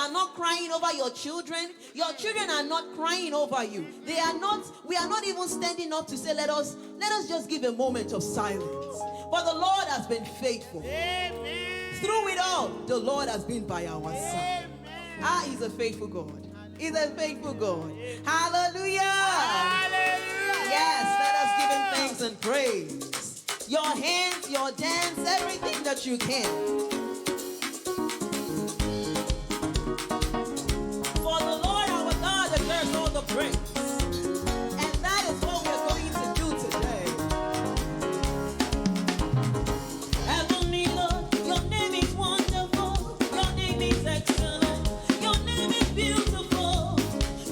are not crying over your children. Your children are not crying over you. They are not. We are not even standing up to say, let us just give a moment of silence. But the Lord has been faithful. Amen. Through it all, the Lord has been by our side. Amen. He's a faithful God. He's a faithful God. Hallelujah. Hallelujah. Yes, let us give him thanks and praise. Your hands, your dance, everything that you can. For the Lord our God deserves all the praise. And that is what we're going to do today. Heavenly Lord, your name is wonderful. Your name is excellent. Your name is beautiful.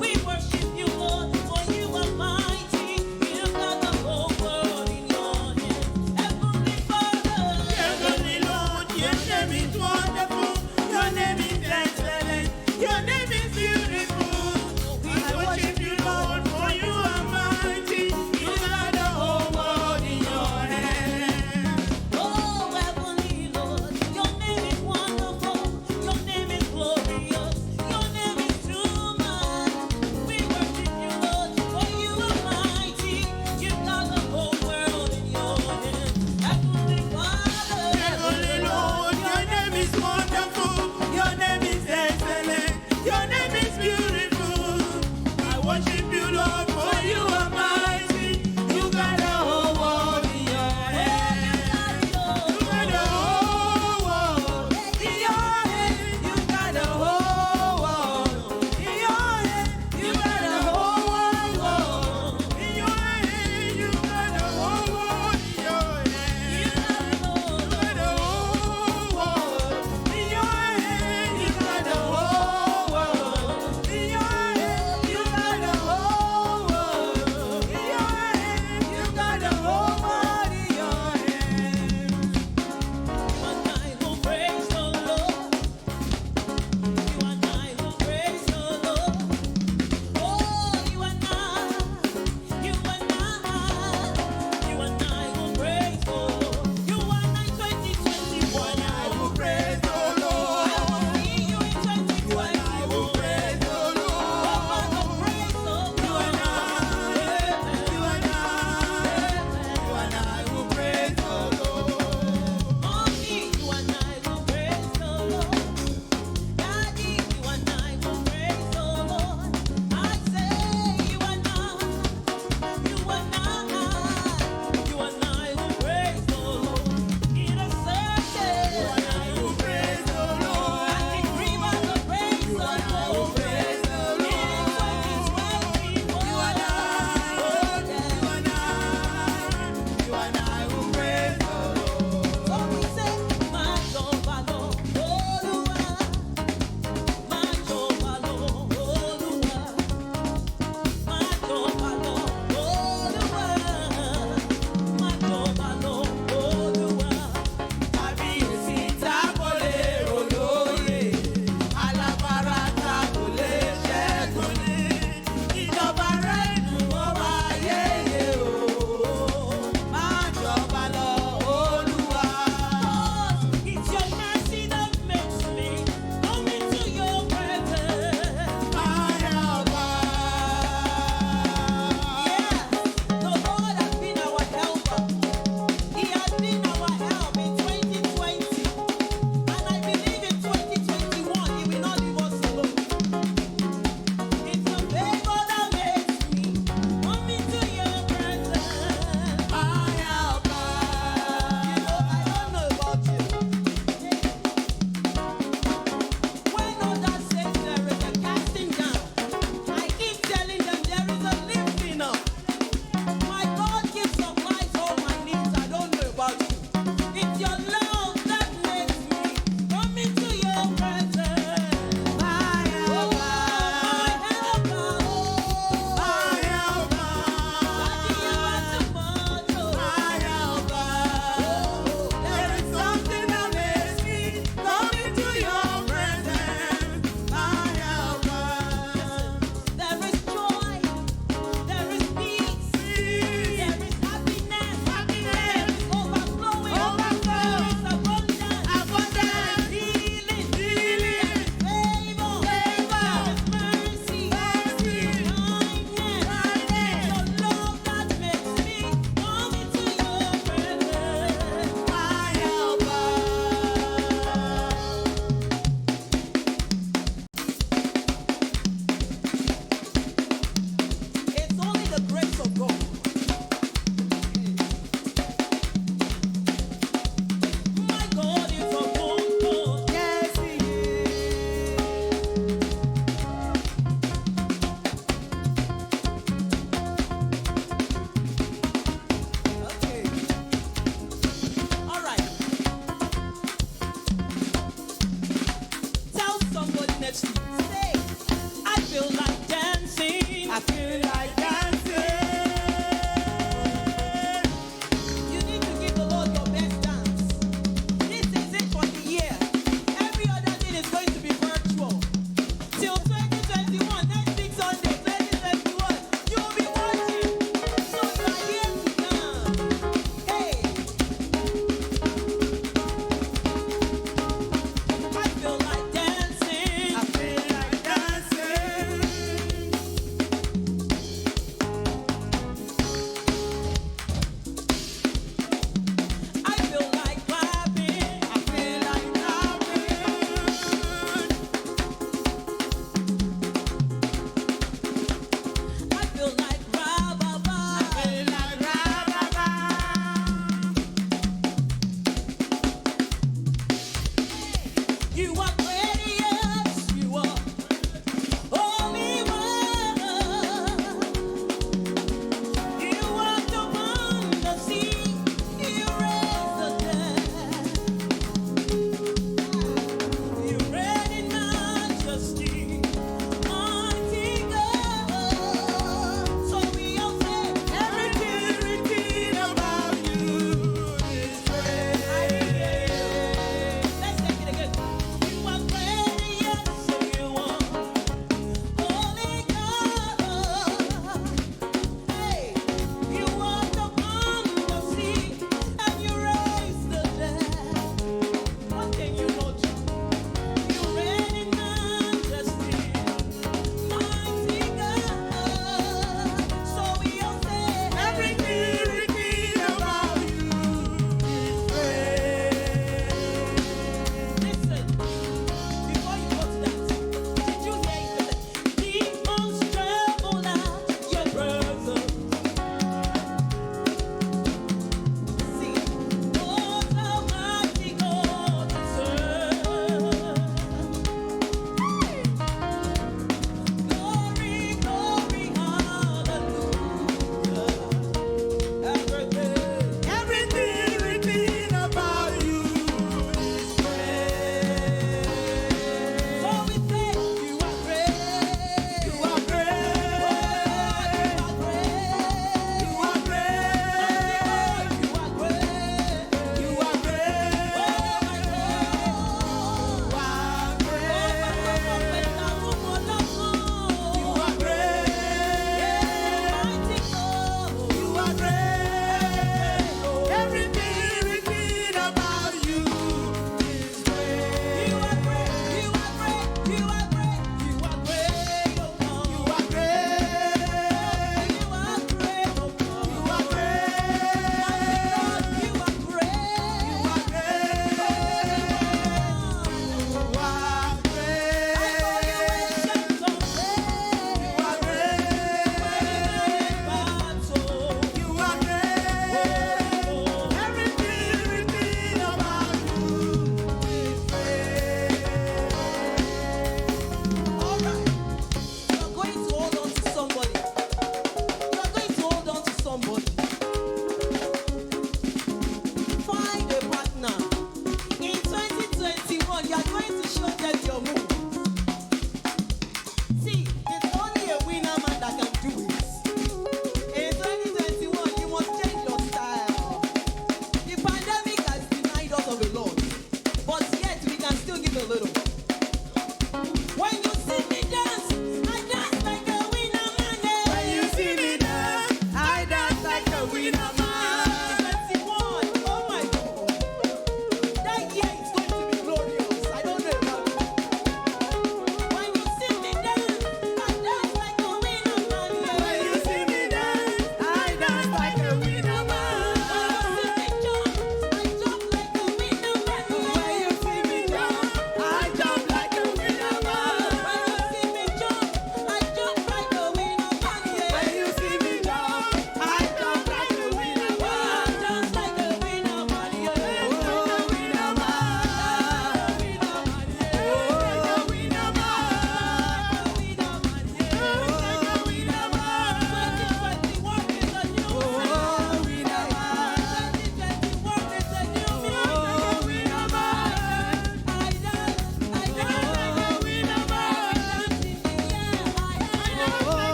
We worship you, Lord, for you are mighty. You've got the whole world in your hands. Heavenly Father, Heavenly Lord, your name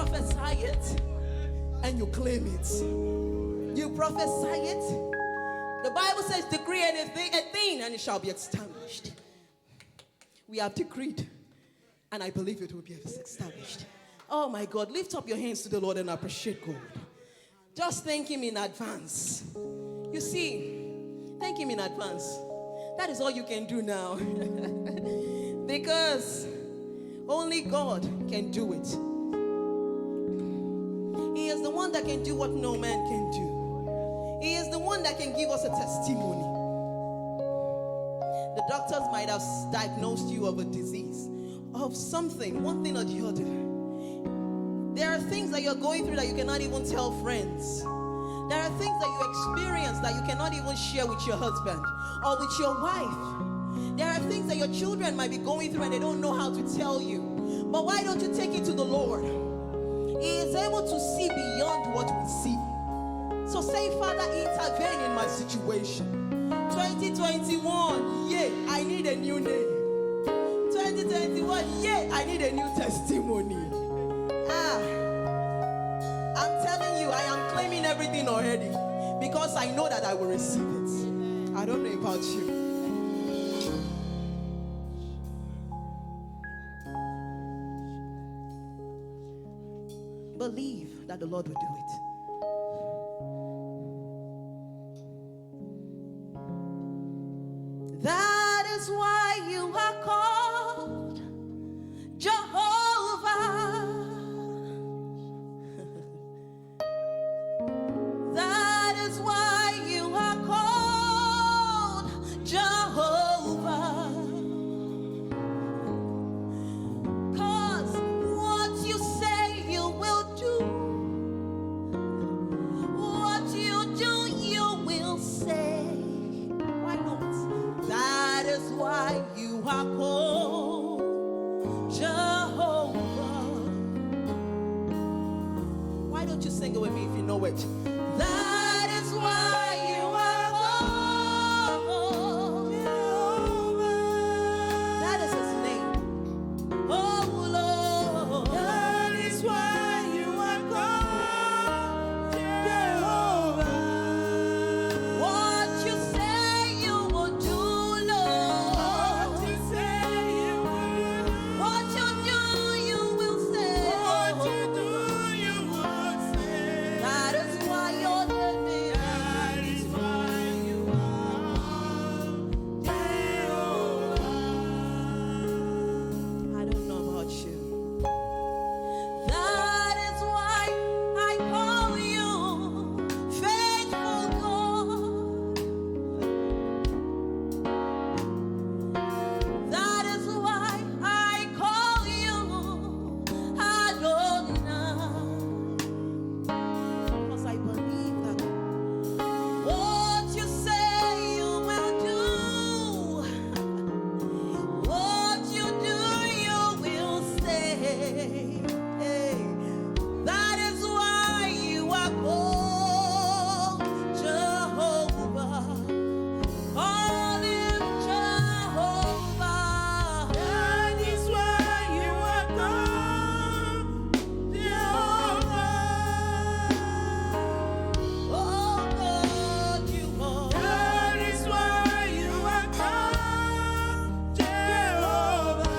prophesy it and you claim it. You prophesy it. The Bible says, decree anything, a thing, and it shall be established. We have decreed, and I believe it will be established. Oh my God, lift up your hands to the Lord and appreciate God. Just thank Him in advance. You see, thank Him in advance. That is all you can do now. Because only God can do it. He is the one that can do what no man can do. He is the one that can give us a testimony. The doctors might have diagnosed you of a disease, of something, one thing or the other. There are things that you're going through that you cannot even tell friends. There are things that you experience that you cannot even share with your husband or with your wife. There are things that your children might be going through and they don't know how to tell you. But why don't you take it to the Lord? He is able to see beyond what we see. So say, Father, intervene in my situation. 2021, yeah, I need a new name. 2021, yeah, I need a new testimony. I'm telling you, I am claiming everything already because I know that I will receive it. I don't know about you. Believe that the Lord will do it. That is why you are called Jehovah. That is why you are called Jehovah. 'Cause what you say you will do, what you do you will say. Why not? That is why you are called Jehovah. Why don't you sing it with me if you know it? That is why you are called Jehovah. That is His name. Oh Lord. That is why you are called Jehovah. What you say you will do, Lord. What you say you will do. What you do you will say. What you do you will say. That is why you're living. That is why you are Jehovah. I don't know about you. That is why I call you faithful God. That is why I call you Adonai. Because I believe that what you say you will do, what you do you will say. Hey, that is why you are called Jehovah. Call Him Jehovah. That is why you are called Jehovah. Oh God, you are. That is why you are called Jehovah.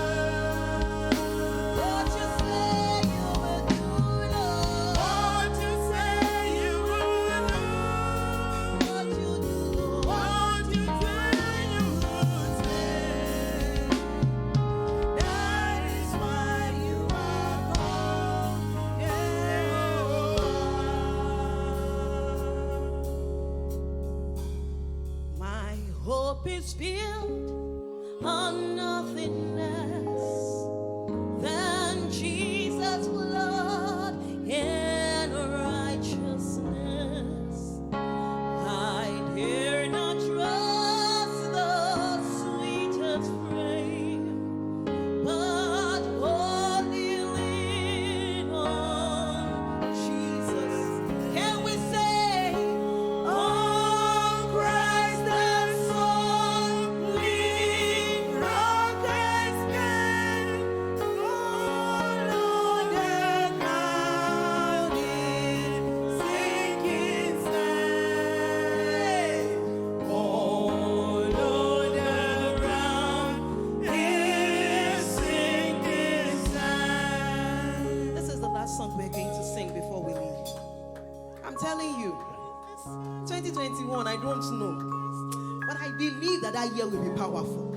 What you say you will do, Lord. What you say you will do. What you do, Lord. What you do you will say. That is why you are called Jehovah. My hope is built on nothing less than Jesus' blood and righteousness. I dare not trust the sweetest frame, but wholly lean on Jesus. Can we say, on Christ the solid rock I stand? last song we're going to sing before we leave. I'm telling you, 2021, I don't know, but I believe that year will be powerful.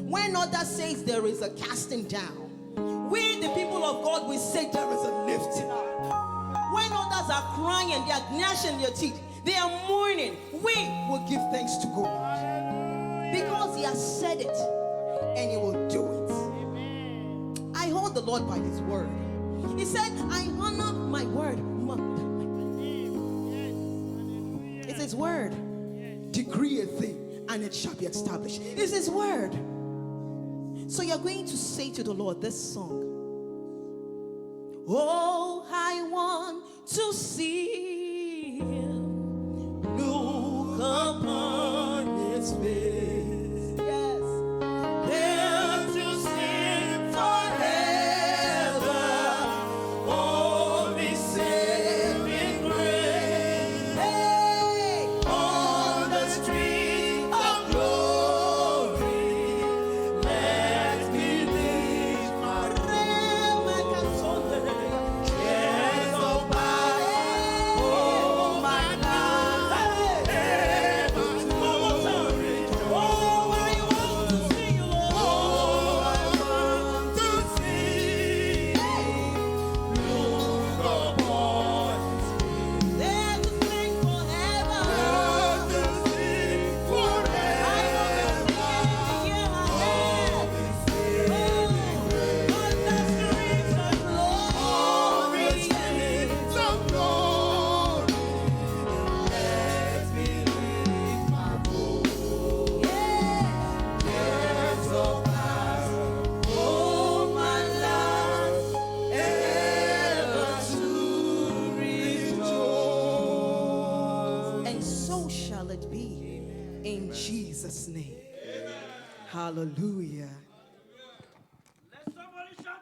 When others say there is a casting down, we, the people of God, will say there is a lifting up. When others are crying and they are gnashing their teeth, they are mourning, we will give thanks to God. Because He has said it and He will do it. I hold the Lord by His word. He said, I honor my word. It's His word. Decree a thing and it shall be established. It's His word. So you're going to say to the Lord this song. Oh, I want to see Him. Look upon His face. Yes. There to sing forever. Oh, be saving grace. Hey, on the street of glory. Let me lift my cares of mine. Oh, my God. Ever to rejoice. Oh, I want to sing, Lord. Oh, I want to sing. Look upon His face. There to sing forever. There to sing forever. I want to sing in my head. On the streets of glory. Let me lift my voice. Cares of past, oh my life, ever to rejoice. And so shall it be in Jesus' name. Hallelujah.